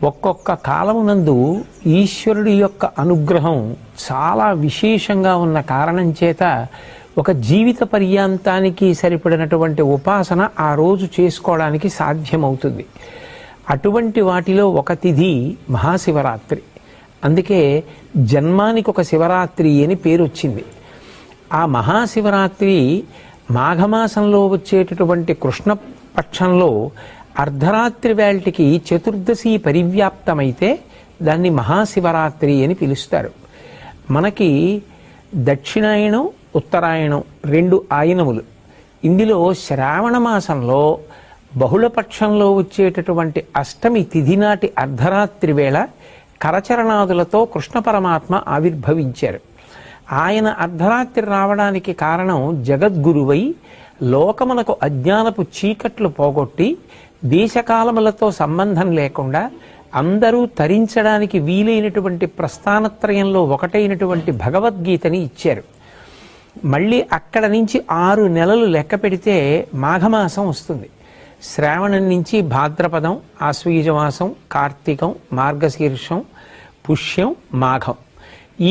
ఒక్కొక్క కాలమునందు ఈశ్వరుడి యొక్క అనుగ్రహం చాలా విశేషంగా ఉన్న కారణం చేత ఒక జీవిత పర్యాంతానికి సరిపడినటువంటి ఉపాసన ఆ రోజు చేసుకోవడానికి సాధ్యమవుతుంది. అటువంటి వాటిలో ఒక తిథి మహాశివరాత్రి. అందుకే జన్మానికి ఒక శివరాత్రి అని పేరు వచ్చింది. ఆ మహాశివరాత్రి మాఘమాసంలో వచ్చేటటువంటి కృష్ణపక్షంలో అర్ధరాత్రి వేళటికి చతుర్దశి పరివ్యాప్తమైతే దాన్ని మహాశివరాత్రి అని పిలుస్తారు. మనకి దక్షిణాయనం ఉత్తరాయణం రెండు ఆయనములు. ఇందులో శ్రావణ మాసంలో బహుళపక్షంలో వచ్చేటటువంటి అష్టమి తిథి నాటి అర్ధరాత్రి వేళ కరచరణాదులతో కృష్ణ పరమాత్మ ఆవిర్భవించారు. ఆయన అర్ధరాత్రి రావడానికి కారణం జగద్గురువై లోకమునకు అజ్ఞానపు చీకట్లు పోగొట్టి దేశకాలములతో సంబంధం లేకుండా అందరూ తరించడానికి వీలైనటువంటి ప్రస్థానత్రయంలో ఒకటైనటువంటి భగవద్గీతని ఇచ్చారు. మళ్ళీ అక్కడ నుంచి 6 నెలలు లెక్క పెడితే మాఘమాసం వస్తుంది. శ్రావణం నుంచి భాద్రపదం, ఆశ్వయుజమాసం, కార్తీకం, మార్గశీర్షం, పుష్యం, మాఘం.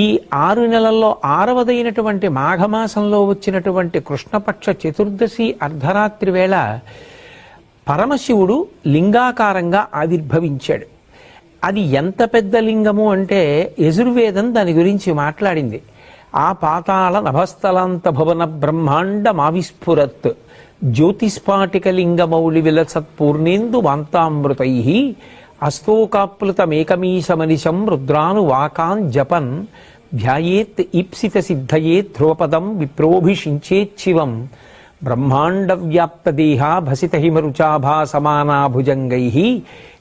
ఈ 6 నెలల్లో 6వదైనటువంటి మాఘమాసంలో వచ్చినటువంటి కృష్ణపక్ష చతుర్దశి అర్ధరాత్రి వేళ పరమశివుడు లింగాకారంగా ఆవిర్భవించాడు. అది ఎంత పెద్ద లింగము అంటే యజుర్వేదం దాని గురించి మాట్లాడింది. ఆ పాతాళ నభస్థలాంత భవన బ్రహ్మాండమావిస్ఫురత్ జ్యోతిస్ఫాటిక లింగమౌళి విలసత్పూర్ణేందు వాంతామృతై అస్తోకాప్లుతమేకమీశమనిశం రుద్రాను వాకాన్ జపన్ ధ్యాయేత్ ఈప్సిత సిద్ధయే ధ్రువపదం విప్రోభిషించేచ్చివం బ్రహ్మాండ వ్యాప్త దేహా భసిత హిమరుచాభా సమానా భుజంగై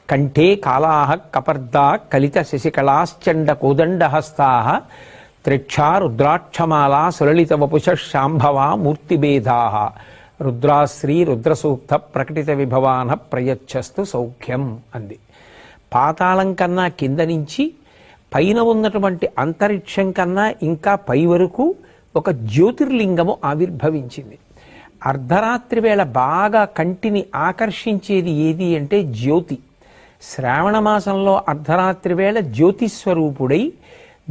కంఠే కాళాః కపర్దా కలిత శశికళాశ్చండ కోదండహస్తా త్రిక్షా రుద్రాక్షమాలా సులలిత వపుష శాంభవా మూర్తిభేదా రుద్రాశ్రీ రుద్రసూక్త ప్రకటిత విభవాన ప్రయచ్చస్తు సౌఖ్యం అంది. పాతాళం కన్నా కింద నుంచి పైన ఉన్నటువంటి అంతరిక్షం కన్నా ఇంకా పై వరకు ఒక జ్యోతిర్లింగము ఆవిర్భవించింది. అర్ధరాత్రి వేళ బాగా కంటిని ఆకర్షించేది ఏది అంటే జ్యోతి. శ్రావణ మాసంలో అర్ధరాత్రి వేళ జ్యోతిస్వరూపుడై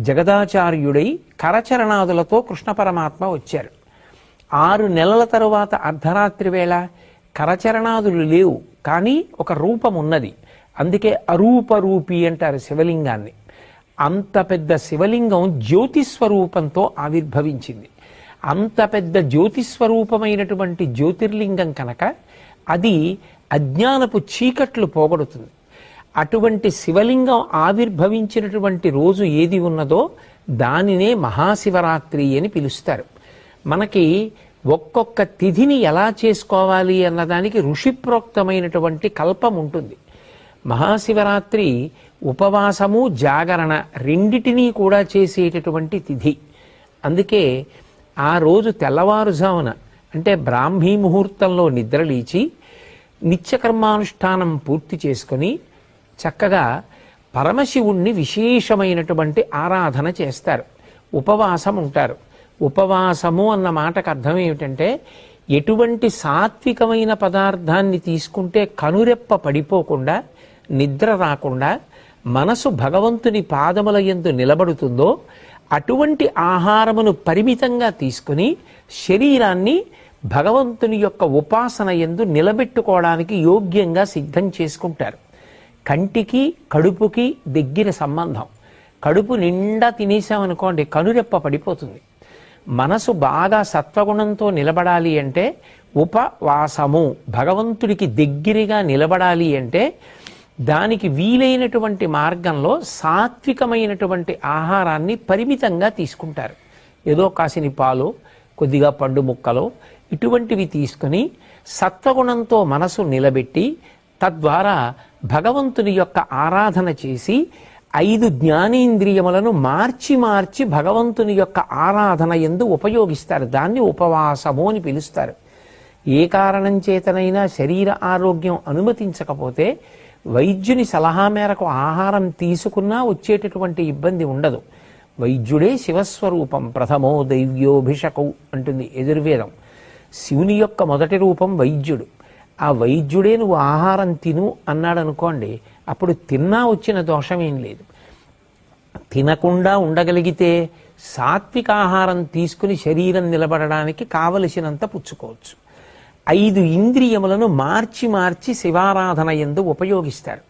జగదాచార్యుడై కరచరణాదులతో కృష్ణ పరమాత్మ వచ్చారు. 6 నెలల తరువాత అర్ధరాత్రి వేళ కరచరణాదులు లేవు, కానీ ఒక రూపం ఉన్నది. అందుకే అరూపరూపి అంటారు శివలింగాన్ని. అంత పెద్ద శివలింగం జ్యోతిస్వరూపంతో ఆవిర్భవించింది. అంత పెద్ద జ్యోతిస్వరూపమైనటువంటి జ్యోతిర్లింగం కనుక అది అజ్ఞానపు చీకట్లు పోగొడుతుంది. అటువంటి శివలింగం ఆవిర్భవించినటువంటి రోజు ఏది ఉన్నదో దానినే మహాశివరాత్రి అని పిలుస్తారు. మనకి ఒక్కొక్క తిథిని ఎలా చేసుకోవాలి అన్నదానికి ఋషిప్రోక్తమైనటువంటి కల్పం ఉంటుంది. మహాశివరాత్రి ఉపవాసము జాగరణ రెండిటినీ కూడా చేసేటటువంటి తిథి. అందుకే ఆ రోజు తెల్లవారుజామున అంటే బ్రాహ్మీ ముహూర్తంలో నిద్రలేచి నిత్యకర్మానుష్ఠానం పూర్తి చేసుకొని చక్కగా పరమశివుణ్ణి విశేషమైనటువంటి ఆరాధన చేస్తారు. ఉపవాసం ఉంటారు. ఉపవాసము అన్న మాటకు అర్థం ఏమిటంటే ఎటువంటి సాత్వికమైన పదార్థాన్ని తీసుకుంటే కనురెప్ప పడిపోకుండా నిద్ర రాకుండా మనసు భగవంతుని పాదముల యందు నిలబడుతుందో అటువంటి ఆహారమును పరిమితంగా తీసుకుని శరీరాన్ని భగవంతుని యొక్క ఉపాసన యందు నిలబెట్టుకోవడానికి యోగ్యంగా సిద్ధం చేసుకుంటారు. కంటికి కడుపుకి దగ్గర సంబంధం. కడుపు నిండా తినేసామనుకోండి కనురెప్ప పడిపోతుంది. మనసు బాగా సత్వగుణంతో నిలబడాలి అంటే ఉపవాసము, భగవంతుడికి దగ్గరగా నిలబడాలి అంటే దానికి వీలైనటువంటి మార్గంలో సాత్వికమైనటువంటి ఆహారాన్ని పరిమితంగా తీసుకుంటారు. ఏదో కాసిని పాలు, కొద్దిగా పండు ముక్కలు ఇటువంటివి తీసుకుని సత్వగుణంతో మనసు నిలబెట్టి తద్వారా భగవంతుని యొక్క ఆరాధన చేసి 5 జ్ఞానేంద్రియములను మార్చి మార్చి భగవంతుని యొక్క ఆరాధన యందు ఉపయోగిస్తారు. దాన్ని ఉపవాసము అని పిలుస్తారు. ఏ కారణం చేతనైనా శరీర ఆరోగ్యం అనుమతించకపోతే వైద్యుని సలహా మేరకు ఆహారం తీసుకున్నా వచ్చేటటువంటి ఇబ్బంది ఉండదు. వైద్యుడే శివస్వరూపం, ప్రథమో దైవ్యోభిషకౌ అంటుంది యజుర్వేదం. శివుని యొక్క మొదటి రూపం వైద్యుడు. ఆ వైద్యుడే నువ్వు ఆహారం తిను అన్నాడు అనుకోండి, అప్పుడు తిన్నా వచ్చిన దోషమేం లేదు. తినకుండా ఉండగలిగితే సాత్విక ఆహారం తీసుకుని శరీరం నిలబడడానికి కావలసినంత పుచ్చుకోవచ్చు. 5 ఇంద్రియములను మార్చి మార్చి శివారాధన యందు ఉపయోగిస్తారు.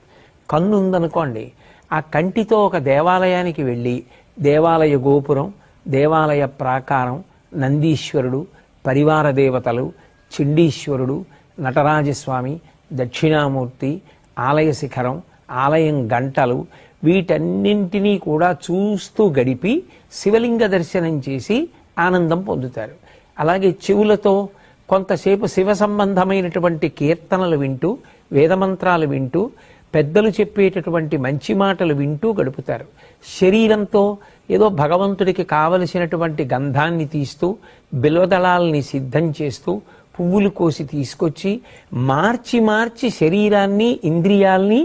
కన్ను ఉందనుకోండి, ఆ కంటితో ఒక దేవాలయానికి వెళ్ళి దేవాలయ గోపురం, దేవాలయ ప్రాకారం, నందీశ్వరుడు, పరివార దేవతలు, చండీశ్వరుడు, నటరాజస్వామి, దక్షిణామూర్తి, ఆలయ శిఖరం, ఆలయం గంటలు, వీటన్నింటినీ కూడా చూస్తూ గడిపి శివలింగ దర్శనం చేసి ఆనందం పొందుతారు. అలాగే చెవులతో కొంతసేపు శివ సంబంధమైనటువంటి కీర్తనలు వింటూ, వేదమంత్రాలు వింటూ, పెద్దలు చెప్పేటటువంటి మంచి మాటలు వింటూ గడుపుతారు. శరీరంతో ఏదో భగవంతుడికి కావలసినటువంటి గంధాన్ని తీస్తూ, బిల్వదళాలని సిద్ధం చేస్తూ, పువ్వులు కోసి తీసుకొచ్చి మార్చి మార్చి శరీరాన్ని, ఇంద్రియాల్ని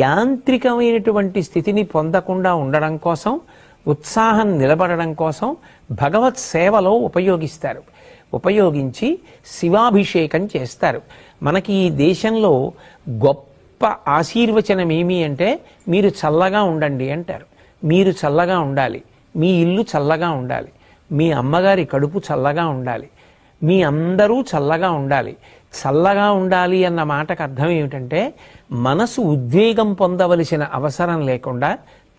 యాంత్రికమైనటువంటి స్థితిని పొందకుండా ఉండడం కోసం, ఉత్సాహం నిలబడడం కోసం భగవత్ సేవలో ఉపయోగిస్తారు. ఉపయోగించి శివాభిషేకం చేస్తారు. మనకి ఈ దేశంలో గొప్ప ఆశీర్వచనం ఏమి అంటే, మీరు చల్లగా ఉండండి అంటారు. మీరు చల్లగా ఉండాలి, మీ ఇల్లు చల్లగా ఉండాలి, మీ అమ్మగారి కడుపు చల్లగా ఉండాలి, మీ అందరూ చల్లగా ఉండాలి. చల్లగా ఉండాలి అన్న మాటకు అర్థం ఏమిటంటే, మనసు ఉద్వేగం పొందవలసిన అవసరం లేకుండా,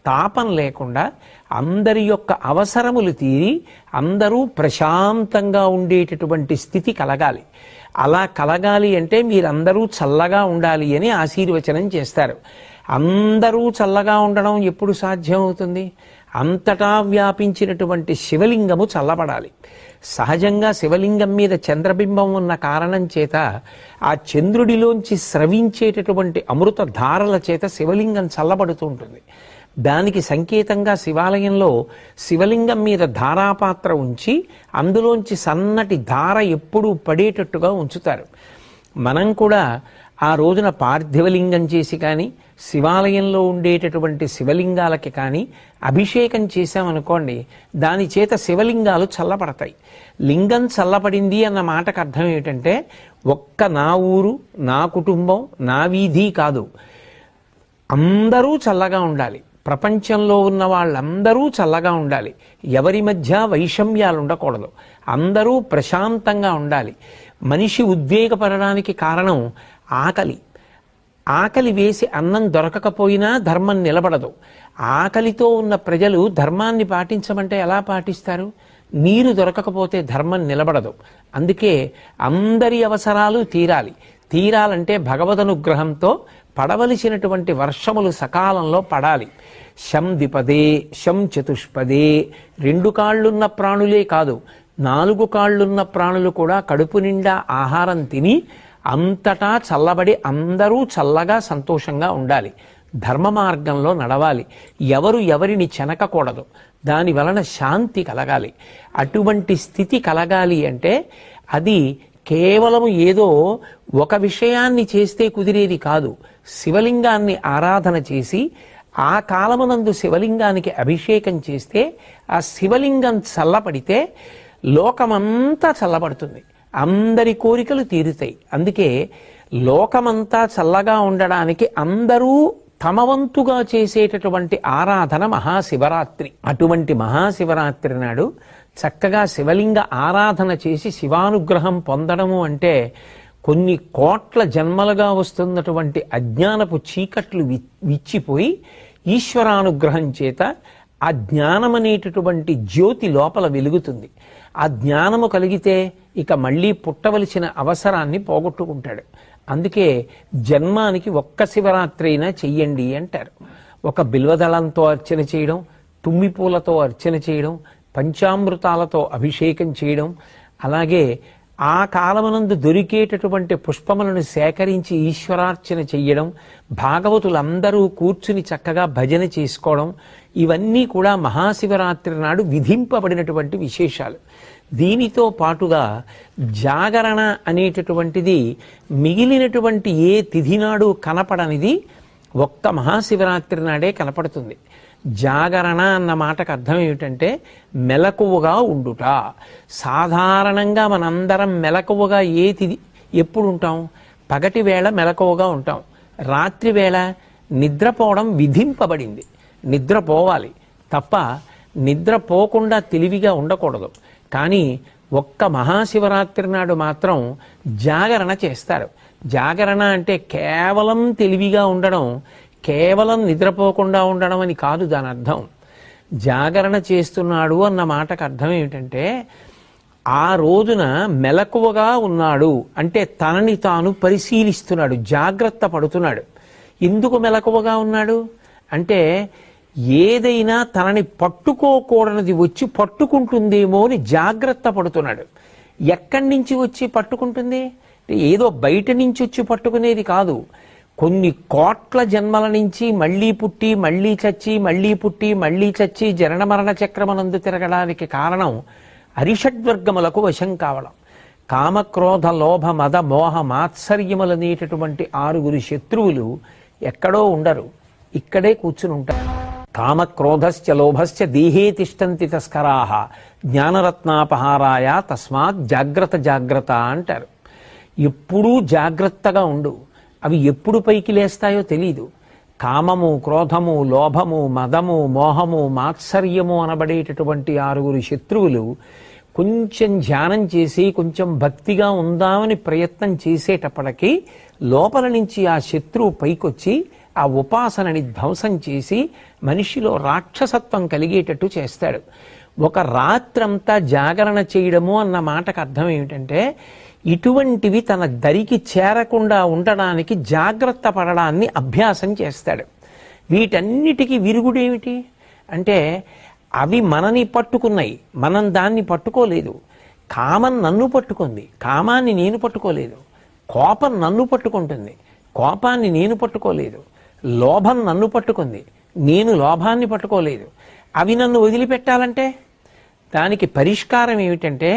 తాపం లేకుండా, అందరి యొక్క అవసరములు తీరి అందరూ ప్రశాంతంగా ఉండేటటువంటి స్థితి కలగాలి. అలా కలగాలి అంటే మీరందరూ చల్లగా ఉండాలి అని ఆశీర్వచనం చేస్తారు. అందరూ చల్లగా ఉండడం ఎప్పుడు సాధ్యమవుతుంది? అంతటా వ్యాపించినటువంటి శివలింగము చల్లబడాలి. సహజంగా శివలింగం మీద చంద్రబింబం ఉన్న కారణం చేత ఆ చంద్రుడిలోంచి స్రవించేటటువంటి అమృత ధారల చేత శివలింగం చల్లబడుతూ ఉంటుంది. దానికి సంకేతంగా శివాలయంలో శివలింగం మీద ధారాపాత్ర ఉంచి అందులోంచి సన్నటి ధార ఎప్పుడూ పడేటట్టుగా ఉంచుతారు. మనం కూడా ఆ రోజున పార్థివలింగం చేసి కానీ, శివాలయంలో ఉండేటటువంటి శివలింగాలకి కానీ అభిషేకం చేశామనుకోండి, దాని చేత శివలింగాలు చల్లబడతాయి. లింగం చల్లబడింది అన్న మాటకు అర్థం ఏమిటంటే, ఒక్క నా ఊరు, నా కుటుంబం, నా వీధి కాదు, అందరూ చల్లగా ఉండాలి. ప్రపంచంలో ఉన్న వాళ్ళందరూ చల్లగా ఉండాలి. ఎవరి మధ్య వైషమ్యాలు ఉండకూడదు. అందరూ ప్రశాంతంగా ఉండాలి. మనిషి ఉద్వేగపడడానికి కారణం ఆకలి. ఆకలి వేసి అన్నం దొరకకపోయినా ధర్మం నిలబడదు. ఆకలితో ఉన్న ప్రజలు ధర్మాన్ని పాటించమంటే ఎలా పాటిస్తారు? నీరు దొరకకపోతే ధర్మం నిలబడదు. అందుకే అందరి అవసరాలు తీరాలి. తీరాలంటే భగవదనుగ్రహంతో పడవలసినటువంటి వర్షములు సకాలంలో పడాలి. శం ద్విపదే, శం చతుష్పదే. 2 కాళ్ళున్న ప్రాణులే కాదు, 4 కాళ్ళున్న ప్రాణులు కూడా కడుపు నిండా ఆహారం తిని అంతటా చల్లబడి అందరూ చల్లగా సంతోషంగా ఉండాలి. ధర్మ మార్గంలో నడవాలి. ఎవరు ఎవరిని చెనకకూడదు. దాని వలన శాంతి కలగాలి. అటువంటి స్థితి కలగాలి అంటే అది కేవలం ఏదో ఒక విషయాన్ని చేస్తే కుదిరేది కాదు. శివలింగాన్ని ఆరాధన చేసి ఆ కాలమునందు శివలింగానికి అభిషేకం చేస్తే ఆ శివలింగం చల్లబడితే లోకమంతా చల్లబడుతుంది. అందరి కోరికలు తీరుతాయి. అందుకే లోకమంతా చల్లగా ఉండడానికి అందరూ తమ వంతుగా చేసేటటువంటి ఆరాధన మహాశివరాత్రి. అటువంటి మహాశివరాత్రి నాడు చక్కగా శివలింగ ఆరాధన చేసి శివానుగ్రహం పొందడము అంటే కొన్ని కోట్ల జన్మలుగా వస్తున్నటువంటి అజ్ఞానపు చీకట్లు విచ్చిపోయి ఈశ్వరానుగ్రహం చేత ఆ జ్ఞానమనేటటువంటి జ్యోతి లోపల వెలుగుతుంది. ఆ జ్ఞానము కలిగితే ఇక మళ్ళీ పుట్టవలసిన అవసరాన్ని పోగొట్టుకుంటాడు. అందుకే జన్మానికి ఒక్క శివరాత్రి అయినా చెయ్యండి అంటారు. ఒక బిల్వదళంతో అర్చన చేయడం, తుమ్మి పూలతో అర్చన చేయడం, పంచామృతాలతో అభిషేకం చేయడం, అలాగే ఆ కాలమునందు దొరికేటటువంటి పుష్పములను సేకరించి ఈశ్వరార్చన చెయ్యడం, భాగవతులందరూ కూర్చుని చక్కగా భజన చేసుకోవడం, ఇవన్నీ కూడా మహాశివరాత్రి నాడు విధింపబడినటువంటి విశేషాలు. దీనితో పాటుగా జాగరణ అనేటటువంటిది మిగిలినటువంటి ఏ తిథి నాడు కనపడనిది ఒక్క మహాశివరాత్రి నాడే కనపడుతుంది. జాగరణ అన్న మాటకు అర్థం ఏమిటంటే మెలకువగా ఉండుట. సాధారణంగా మనందరం మెలకువగా ఎప్పుడు ఉంటాం? పగటి వేళ మెలకువగా ఉంటాం, రాత్రి వేళ నిద్రపోవడం విధింపబడింది. నిద్రపోవాలి తప్ప నిద్రపోకుండా తెలివిగా ఉండకూడదు. కానీ ఒక్క మహాశివరాత్రి నాడు మాత్రం జాగరణ చేస్తారు. జాగరణ అంటే కేవలం తెలివిగా ఉండడం, కేవలం నిద్రపోకుండా ఉండడం అని కాదు దాని అర్థం. జాగరణ చేస్తున్నాడు అన్న మాటకు అర్థం ఏమిటంటే ఆ రోజున మెలకువగా ఉన్నాడు అంటే తనని తాను పరిశీలిస్తున్నాడు, జాగ్రత్త పడుతున్నాడు. ఎందుకు మెలకువగా ఉన్నాడు అంటే ఏదైనా తనని పట్టుకోకూడనిది వచ్చి పట్టుకుంటుందేమో అని జాగ్రత్త పడుతున్నాడు. ఎక్కడి నుంచి వచ్చి పట్టుకుంటుంది? ఏదో బయట నుంచి వచ్చి పట్టుకునేది కాదు. కొన్ని కోట్ల జన్మల నుంచి మళ్ళీ పుట్టి మళ్ళీ చచ్చి మళ్ళీ పుట్టి మళ్ళీ చచ్చి జనన మరణ చక్రమనందు తిరగడానికి కారణం అరిషడ్వర్గములకు వశం కావడం. కామక్రోధ లోభ మద మోహ మాత్సర్యములనేటటువంటి 6 శత్రువులు ఎక్కడో ఉండరు, ఇక్కడే కూర్చుని ఉంటారు. కామక్రోధశ్చ లోభశ్చ దేహే తిష్టంతి తస్కరాహ జ్ఞానరత్నాపహారాయ తస్మాత్ జాగ్రత్త జాగ్రత్త అంటారు. ఎప్పుడూ జాగ్రత్తగా ఉండు. అవి ఎప్పుడు పైకి లేస్తాయో తెలీదు. కామము, క్రోధము, లోభము, మదము, మోహము, మాత్సర్యము అనబడేటటువంటి 6 శత్రువులు కొంచెం ధ్యానం చేసి కొంచెం భక్తిగా ఉందామని ప్రయత్నం చేసేటప్పటికీ లోపల నుంచి ఆ శత్రువు పైకొచ్చి ఆ ఉపాసనని ధ్వంసం చేసి మనిషిలో రాక్షసత్వం కలిగేటట్టు చేస్తాడు. ఒక రాత్రంతా జాగరణ చేయడము అన్న మాటకు అర్థం ఏమిటంటే ఇటువంటివి తన దరికి చేరకుండా ఉండడానికి జాగ్రత్త పడడాన్ని అభ్యాసం చేస్తాడు. వీటన్నిటికీ విరుగుడేమిటి అంటే అవి మనని పట్టుకున్నాయి, మనం దాన్ని పట్టుకోలేదు. కామం నన్ను పట్టుకుంది, కామాన్ని నేను పట్టుకోలేదు. కోపం నన్ను పట్టుకుంటుంది, కోపాన్ని నేను పట్టుకోలేదు. లోభం నన్ను పట్టుకుంది, నేను లోభాన్ని పట్టుకోలేదు. అవి నన్ను వదిలిపెట్టాలంటే దానికి పరిష్కారం ఏమిటంటే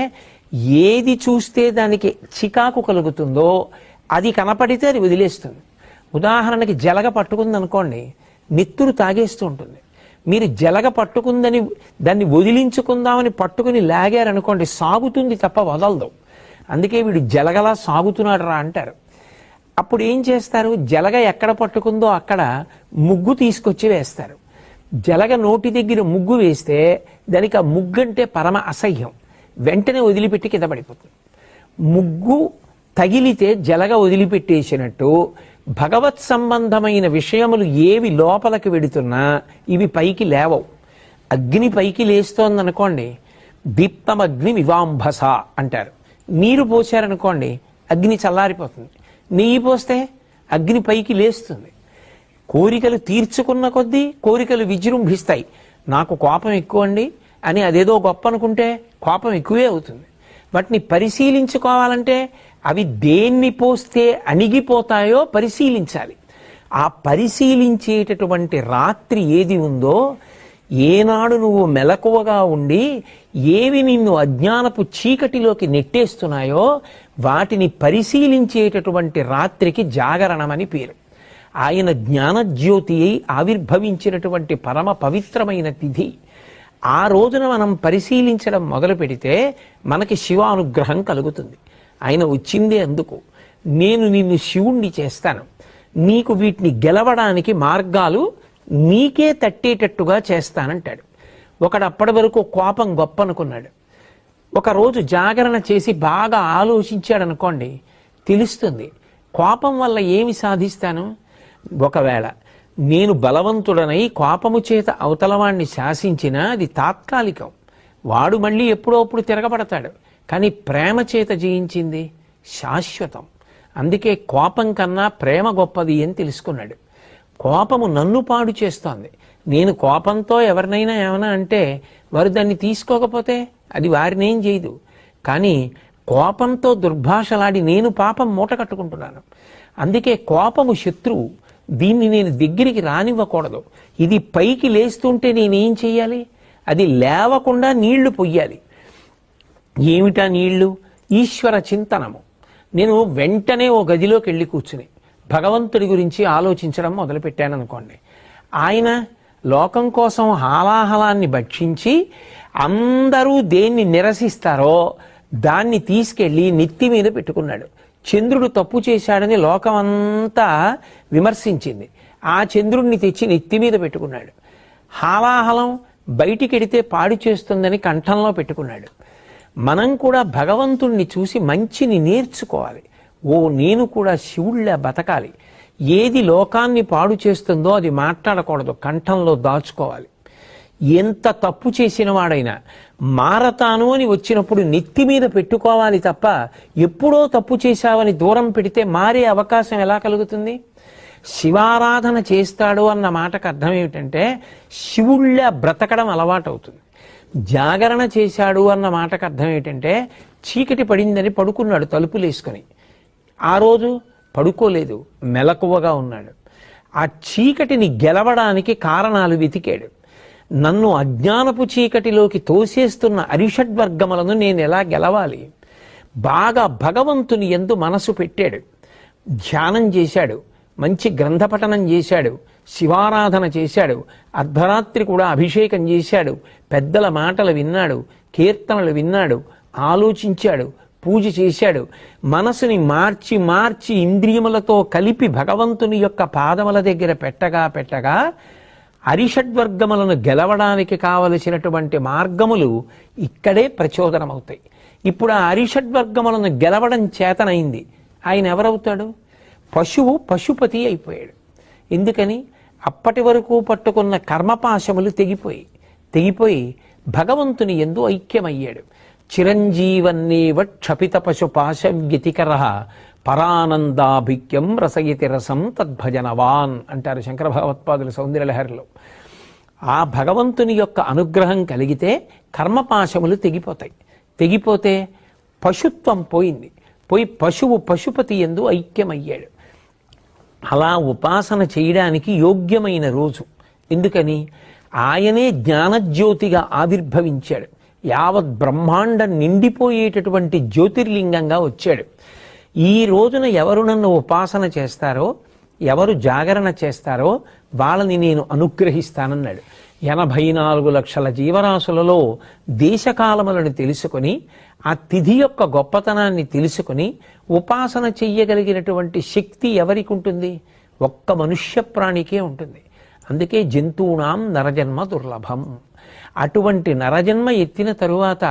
ఏది చూస్తే దానికి చికాకు కలుగుతుందో అది కనపడితే అది వదిలేస్తుంది. ఉదాహరణకి జలగ పట్టుకుందనుకోండి, నెత్తురు తాగేస్తూ ఉంటుంది. మీరు జలగ పట్టుకుందని దాన్ని వదిలించుకుందామని పట్టుకుని లాగారనుకోండి, సాగుతుంది తప్ప వదలదు. అందుకే వీడు జలగలా సాగుతున్నాడు రా అంటారు. అప్పుడు ఏం చేస్తారు? జలగ ఎక్కడ పట్టుకుందో అక్కడ ముగ్గు తీసుకొచ్చి వేస్తారు. జలగ నోటి దగ్గర ముగ్గు వేస్తే దానికి ఆ ముగ్గు అంటే పరమ అసహ్యం, వెంటనే వదిలిపెట్టి కింద పడిపోతుంది. ముగ్గు తగిలితే జలగ వదిలిపెట్టేసినట్టు భగవత్ సంబంధమైన విషయములు ఏవి లోపలికి వెడుతున్నా ఇవి పైకి లేవవు. అగ్ని పైకి లేస్తోందనుకోండి, దీప్తమగ్ని వివాంభస అంటారు. నీరు పోసారనుకోండి అగ్ని చల్లారిపోతుంది. నెయ్యి పోస్తే అగ్ని పైకి లేస్తుంది. కోరికలు తీర్చుకున్న కొద్దీ కోరికలు విజృంభిస్తాయి. నాకు కోపం ఎక్కువ అండి అని అదేదో గొప్ప అనుకుంటే కోపం ఎక్కువే అవుతుంది. వాటిని పరిశీలించుకోవాలంటే అవి దేన్ని పోస్తే అణిగిపోతాయో పరిశీలించాలి. ఆ పరిశీలించేటటువంటి రాత్రి ఏది ఉందో, ఏనాడు నువ్వు మెలకువగా ఉండి ఏవి నిన్ను అజ్ఞానపు చీకటిలోకి నెట్టేస్తున్నాయో వాటిని పరిశీలించేటటువంటి రాత్రికి జాగరణమని పేరు. ఆయన జ్ఞానజ్యోతి అయి ఆవిర్భవించినటువంటి పరమ పవిత్రమైన తిథి. ఆ రోజున మనం పరిశీలించడం మొదలు పెడితే మనకి శివానుగ్రహం కలుగుతుంది. ఆయన వచ్చిందే అందుకు. నేను నిన్ను శివుణ్ణి చేస్తాను, నీకు వీటిని గెలవడానికి మార్గాలు నీకే తట్టేటట్టుగా చేస్తానంటాడు. ఒకడు అప్పటి వరకు కోపం గొప్ప అనుకున్నాడు. ఒకరోజు జాగరణ చేసి బాగా ఆలోచించాడనుకోండి, తెలుస్తుంది కోపం వల్ల ఏమి సాధిస్తాను. ఒకవేళ నేను బలవంతుడనై కోపము చేత అవతలవాణ్ణి శాసించినా అది తాత్కాలికం, వాడు మళ్ళీ ఎప్పుడో అప్పుడు తిరగబడతాడు. కానీ ప్రేమ చేత జయించింది శాశ్వతం. అందుకే కోపం కన్నా ప్రేమ గొప్పది అని తెలుసుకున్నాడు. కోపము నన్ను పాడు చేస్తోంది. నేను కోపంతో ఎవరినైనా ఏమైనా అంటే వారు దాన్ని తీసుకోకపోతే అది వారినేం చేయదు. కానీ కోపంతో దుర్భాషలాడి నేను పాపం మూట కట్టుకుంటున్నాను. అందుకే కోపము శత్రువు, దీన్ని నేను దగ్గరికి రానివ్వకూడదు. ఇది పైకి లేస్తుంటే నేనేం చెయ్యాలి? అది లేవకుండా నీళ్లు పొయ్యాలి. ఏమిటా నీళ్లు? ఈశ్వర చింతనము. నేను వెంటనే ఓ గదిలోకి వెళ్ళి కూర్చుని భగవంతుడి గురించి ఆలోచించడం మొదలుపెట్టాను అనుకోండి, ఆయన లోకం కోసం హాలాహలాన్ని భక్షించి అందరూ దేన్ని నిరసిస్తారో దాన్ని తీసుకెళ్లి నెత్తి మీద పెట్టుకున్నాడు. చంద్రుడు తప్పు చేశాడని లోకమంతా విమర్శించింది. ఆ చంద్రుణ్ణి తెచ్చి నెత్తి మీద పెట్టుకున్నాడు. హాలాహలం బయటికెడితే పాడు చేస్తుందని కంఠంలో పెట్టుకున్నాడు. మనం కూడా భగవంతుణ్ణి చూసి మంచిని నేర్చుకోవాలి. నేను కూడా శివుళ్ళ బతకాలి. ఏది లోకాన్ని పాడు చేస్తుందో అది మాట్లాడకూడదు, కంఠంలో దాచుకోవాలి. ఎంత తప్పు చేసిన వాడైనా మారతాను అని వచ్చినప్పుడు నెత్తి మీద పెట్టుకోవాలి తప్ప ఎప్పుడో తప్పు చేశావని దూరం పెడితే మారే అవకాశం ఎలా కలుగుతుంది? శివారాధన చేస్తాడు అన్న మాటకు అర్థం ఏమిటంటే శివుళ్ళ బ్రతకడం అలవాటు అవుతుంది. జాగరణ చేశాడు అన్న మాటకు అర్థం ఏమిటంటే చీకటి పడిందని పడుకున్నాడు తలుపులేసుకొని. ఆ రోజు పడుకోలేదు, మెలకువగా ఉన్నాడు. ఆ చీకటిని గెలవడానికి కారణాలు వెతికాడు. నన్ను అజ్ఞానపు చీకటిలోకి తోసేస్తున్న అరిషడ్వర్గములను నేను ఎలా గెలవాలి? బాగా భగవంతుని యందు మనసు పెట్టాడు, ధ్యానం చేశాడు, మంచి గ్రంథపఠనం చేశాడు, శివారాధన చేశాడు, అర్ధరాత్రి కూడా అభిషేకం చేశాడు, పెద్దల మాటలు విన్నాడు, కీర్తనలు విన్నాడు, ఆలోచించాడు, పూజ చేశాడు. మనసుని మార్చి మార్చి ఇంద్రియములతో కలిపి భగవంతుని యొక్క పాదముల దగ్గర పెట్టగా అరిషడ్వర్గములను గెలవడానికి కావలసినటువంటి మార్గములు ఇక్కడే ప్రచోదనమవుతాయి. ఇప్పుడు ఆ అరిషడ్వర్గములను గెలవడం చేతనైంది. ఆయన ఎవరవుతాడు? పశువు పశుపతి అయిపోయాడు. ఎందుకని? అప్పటి వరకు పట్టుకున్న కర్మపాశములు తెగిపోయి భగవంతుని యందు ఐక్యమయ్యాడు. చిరంజీవన్నేవ క్షపిత పశుపాశ వ్యతికర పరానందాభిక్యం రసయతి రసం తద్భజనవాన్ అంటారు శంకర భగవత్పాదుల సౌందర్యలహరిలో. ఆ భగవంతుని యొక్క అనుగ్రహం కలిగితే కర్మపాశములు తెగిపోతే పశుత్వం పోయి పశువు పశుపతి యందు ఐక్యమయ్యాడు. అలా ఉపాసన చేయడానికి యోగ్యమైన రోజు. ఎందుకని? ఆయనే జ్ఞానజ్యోతిగా ఆవిర్భవించాడు. యావత్ బ్రహ్మాండం నిండిపోయేటటువంటి జ్యోతిర్లింగంగా వచ్చాడు. ఈ రోజున ఎవరు నన్ను ఉపాసన చేస్తారో, ఎవరు జాగరణ చేస్తారో వాళ్ళని నేను అనుగ్రహిస్తానన్నాడు. 84 లక్షల జీవరాశులలో దేశకాలములను తెలుసుకొని ఆ తిథి యొక్క గొప్పతనాన్ని తెలుసుకొని ఉపాసన చెయ్యగలిగినటువంటి శక్తి ఎవరికి ఉంటుంది? ఒక్క మనుష్య ప్రాణికే ఉంటుంది. అందుకే జంతువునాం నరజన్మ దుర్లభం. అటువంటి నరజన్మ ఎత్తిన తరువాత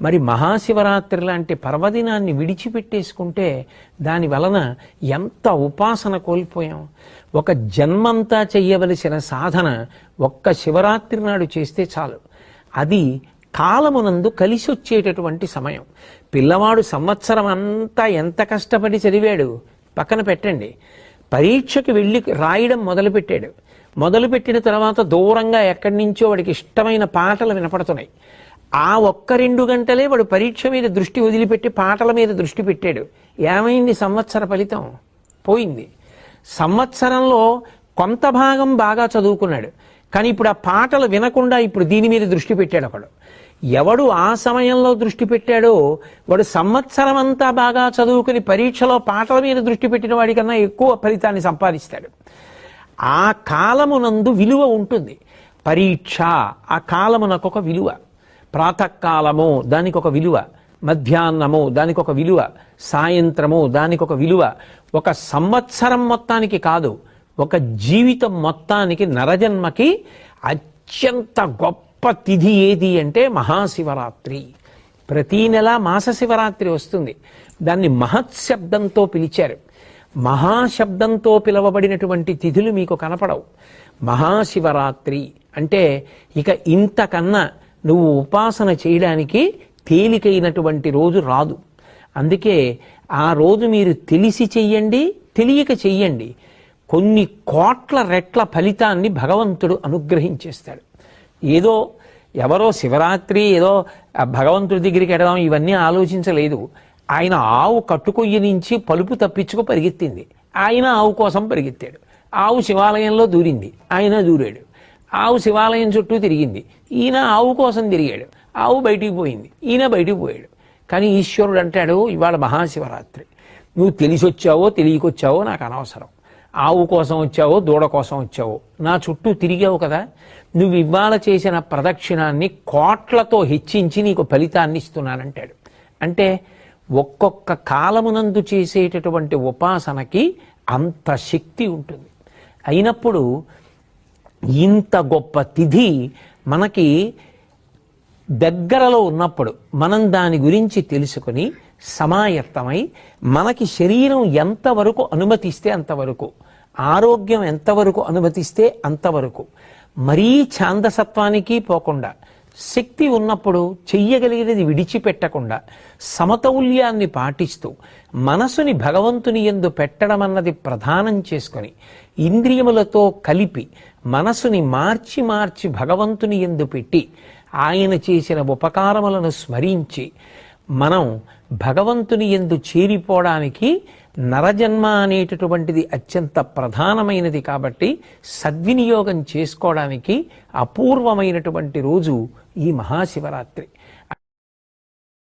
మరి మహాశివరాత్రి లాంటి పర్వదినాన్ని విడిచిపెట్టేసుకుంటే దాని వలన ఎంత ఉపాసన కోల్పోయాం. ఒక జన్మంతా చెయ్యవలసిన సాధన ఒక్క శివరాత్రి నాడు చేస్తే చాలు. అది కాలమునందు కలిసి వచ్చేటటువంటి సమయం. పిల్లవాడు సంవత్సరం అంతా ఎంత కష్టపడి చదివాడు పక్కన పెట్టండి. పరీక్షకి వెళ్ళి రాయడం మొదలుపెట్టిన తర్వాత దూరంగా ఎక్కడి నుంచో వాడికి ఇష్టమైన పాటలు వినపడుతున్నాయి. ఆ 1-2 గంటలే వాడు పరీక్ష మీద దృష్టి వదిలిపెట్టి పాటల మీద దృష్టి పెట్టాడు. ఏమైంది? సంవత్సర ఫలితం పోయింది. సంవత్సరంలో కొంత భాగం బాగా చదువుకున్నాడు, కానీ ఇప్పుడు ఆ పాటలు వినకుండా ఇప్పుడు దీని మీద దృష్టి పెట్టాడు ఒకడు. ఎవడు ఆ సమయంలో దృష్టి పెట్టాడో వాడు సంవత్సరం అంతా బాగా చదువుకుని పరీక్షలో పాటల మీద దృష్టి పెట్టిన వాడికన్నా ఎక్కువ ఫలితాన్ని సంపాదిస్తాడు. ఆ కాలమునందు విలువ ఉంటుంది. పరీక్ష ఆ కాలమునకు ఒక విలువ. ప్రాతకాలము దానికి ఒక విలువ, మధ్యాహ్నము దానికి ఒక విలువ, సాయంత్రము దానికి ఒక విలువ. ఒక సంవత్సరం మొత్తానికి కాదు, ఒక జీవితం మొత్తానికి నరజన్మకి అత్యంత గొప్ప తిథి ఏది అంటే మహాశివరాత్రి. ప్రతీ నెల మాస శివరాత్రి వస్తుంది. దాన్ని మహత్శబ్దంతో పిలిచారు. మహాశబ్దంతో పిలవబడినటువంటి తిథులు మీకు కనపడవు. మహాశివరాత్రి అంటే ఇక ఇంతకన్నా నువ్వు ఉపాసన చేయడానికి తేలికైనటువంటి రోజు రాదు. అందుకే ఆ రోజు మీరు తెలిసి చెయ్యండి, తెలియక చెయ్యండి, కొన్ని కోట్ల రెట్ల ఫలితాన్ని భగవంతుడు అనుగ్రహించేస్తాడు. ఏదో ఎవరో శివరాత్రి ఏదో భగవంతుడి దగ్గరికి ఎడదాం ఇవన్నీ ఆలోచించలేదు. ఆయన ఆవు కట్టుకొయ్య నుంచి పలుపు తప్పించుకు పరిగెత్తింది, ఆయన ఆవు కోసం పరిగెత్తాడు. ఆవు శివాలయంలో దూరింది, ఆయన దూరాడు. ఆవు శివాలయం చుట్టూ తిరిగింది, ఈయన ఆవు కోసం తిరిగాడు. ఆవు బయటికి పోయింది, ఈయన బయటికి పోయాడు. కానీ ఈశ్వరుడు అంటాడు, ఇవాళ మహాశివరాత్రి, నువ్వు తెలిసి వచ్చావో తెలియకొచ్చావో నాకు అనవసరం. ఆవు కోసం వచ్చావో దూడ కోసం వచ్చావో నా చుట్టూ తిరిగావు కదా, నువ్వు ఇవాళ చేసిన ప్రదక్షిణాన్ని కోట్లతో హెచ్చించి నీకు ఫలితాన్ని ఇస్తున్నానంటాడు. అంటే ఒక్కొక్క కాలమునందు చేసేటటువంటి ఉపాసనకి అంత శక్తి ఉంటుంది. అయినప్పుడు ఇంత గొప్ప తిథి మనకి దగ్గరలో ఉన్నప్పుడు మనం దాని గురించి తెలుసుకుని సమాయత్తమై మనకి శరీరం ఎంతవరకు అనుమతిస్తే అంతవరకు, ఆరోగ్యం ఎంతవరకు అనుమతిస్తే అంతవరకు, మరీ ఛాందసత్వానికి పోకుండా, శక్తి ఉన్నప్పుడు చెయ్యగలిగినది విడిచిపెట్టకుండా సమతౌల్యాన్ని పాటిస్తూ మనసుని భగవంతుని యందు పెట్టడం అన్నది ప్రధానం చేసుకొని ఇంద్రియములతో కలిపి మనసుని మార్చి మార్చి భగవంతుని యందు పెట్టి ఆయన చేసిన ఉపకారములను స్మరించి మనం భగవంతుని యందు చేరిపోవడానికి నరజన్మ అనేటటువంటిది అత్యంత ప్రధానమైనది కాబట్టి సద్వినియోగం చేసుకోవడానికి అపూర్వమైనటువంటి రోజు ఈ మహాశివరాత్రి.